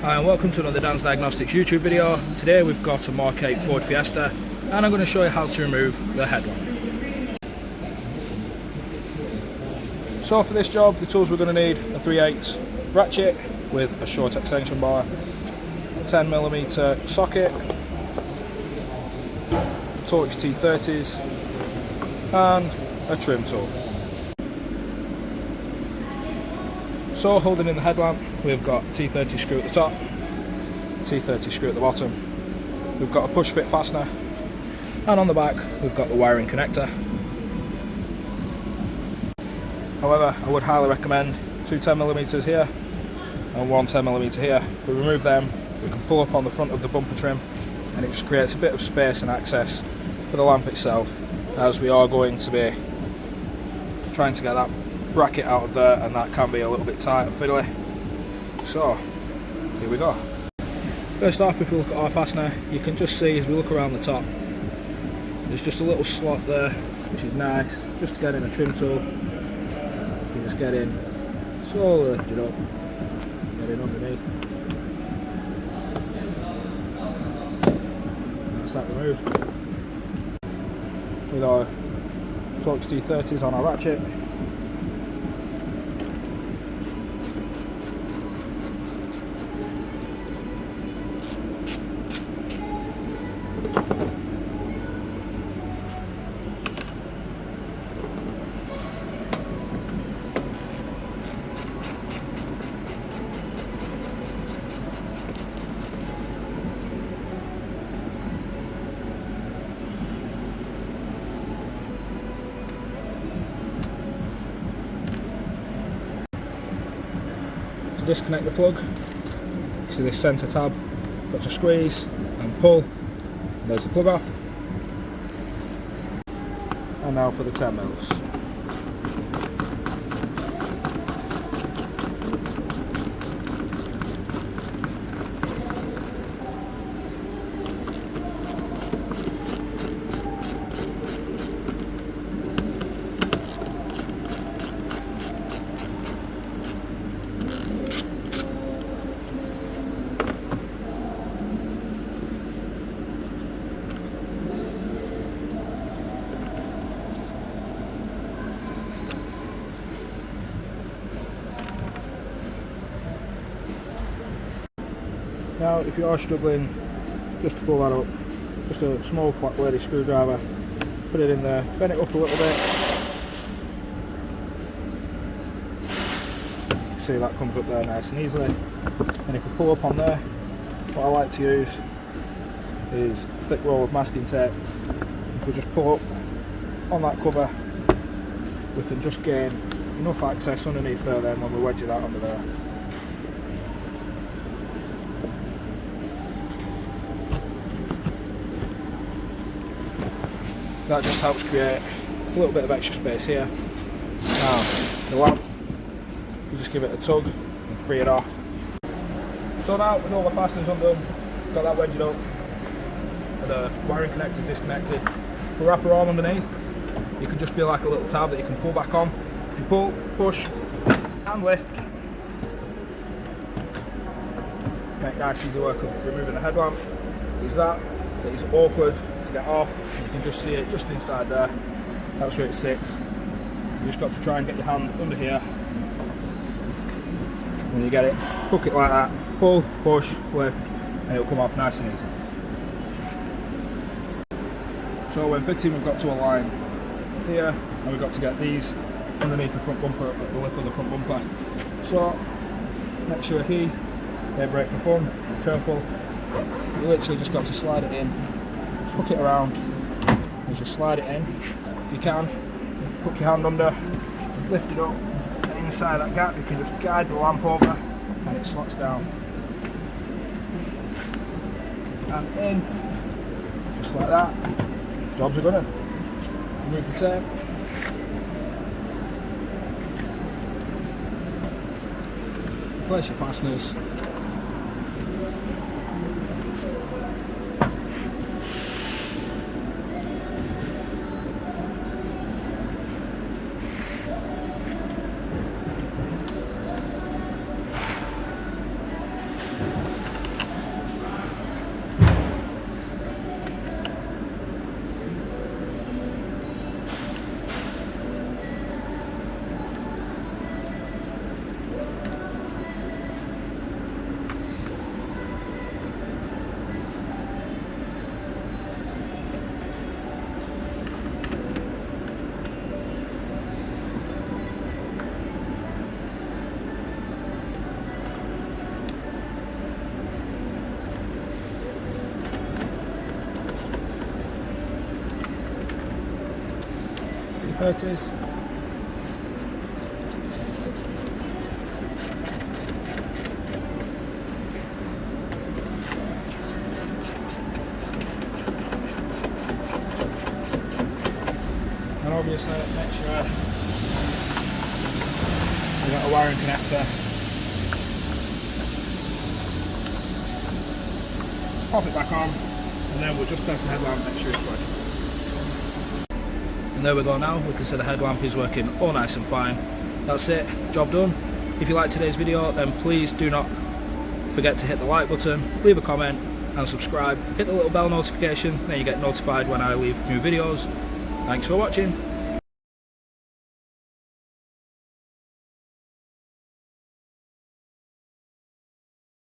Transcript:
Hi and welcome to another Diagnostics YouTube video. Today we've got a MK8 Ford Fiesta and I'm going to show you how to remove the headlamp. So for this job, the tools we're going to need a 3/8 ratchet with a short extension bar, a 10mm socket, Torx T30s and a trim tool. So holding in the headlamp, we've got T30 screw at the top, T30 screw at the bottom, we've got a push fit fastener, and on the back we've got the wiring connector. However, I would highly recommend two 10mm here and one 10mm here. If we remove them, we can pull up on the front of the bumper trim and it just creates a bit of space and access for the lamp itself, as we are going to be trying to get that bracket out of there, and that can be a little bit tight and fiddly. So here we go. First off, if we look at our fastener, you can just see as we look around the top, there's just a little slot there, which is nice, just to get in a trim tool. You can just get in, slowly lift it up, get in underneath. And that's that removed. With our Torx T30s on our ratchet, to disconnect the plug, you see this centre tab, got to squeeze and pull, there's the plug off, and now for the 10mm. Now if you are struggling just to pull that up, just a small flat bladed screwdriver, put it in there, bend it up a little bit. You can see that comes up there nice and easily. And if we pull up on there, what I like to use is a thick roll of masking tape. If we just pull up on that cover, we can just gain enough access underneath there then when we wedge that under there. That just helps create a little bit of extra space here. Now, the lamp, you just give it a tug and free it off. So now, with all the fasteners undone, got that wedged up, and the wiring connector is disconnected. If we wrap our arm underneath, you can just feel like a little tab that you can pull back on. If you pull, push, and lift, make nice easy work of removing the headlamp. Is that is awkward to get off. You can just see it just inside there. That's where it sits. You just got to try and get your hand under here. When you get it, hook it like that, pull, push, lift, and it'll come off nice and easy. So when fitting, we've got to align here, and we've got to get these underneath the front bumper, at the lip of the front bumper. So make sure they brake for fun, be careful. You literally just got to slide it in, just hook it around, and just slide it in. If you can, hook your hand under, lift it up, and inside that gap you can just guide the lamp over and it slots down. And in, just like that, jobs are done. Remove the tape. Place your fasteners. 30s. And obviously make sure we've got a wiring connector. Pop it back on, and then we'll just test the headlamp, make sure it's working. And there we go now, we can see the headlamp is working all nice and fine. That's it, job done. If you liked today's video, then please do not forget to hit the like button, leave a comment and subscribe. Hit the little bell notification, then you get notified when I leave new videos. Thanks for watching.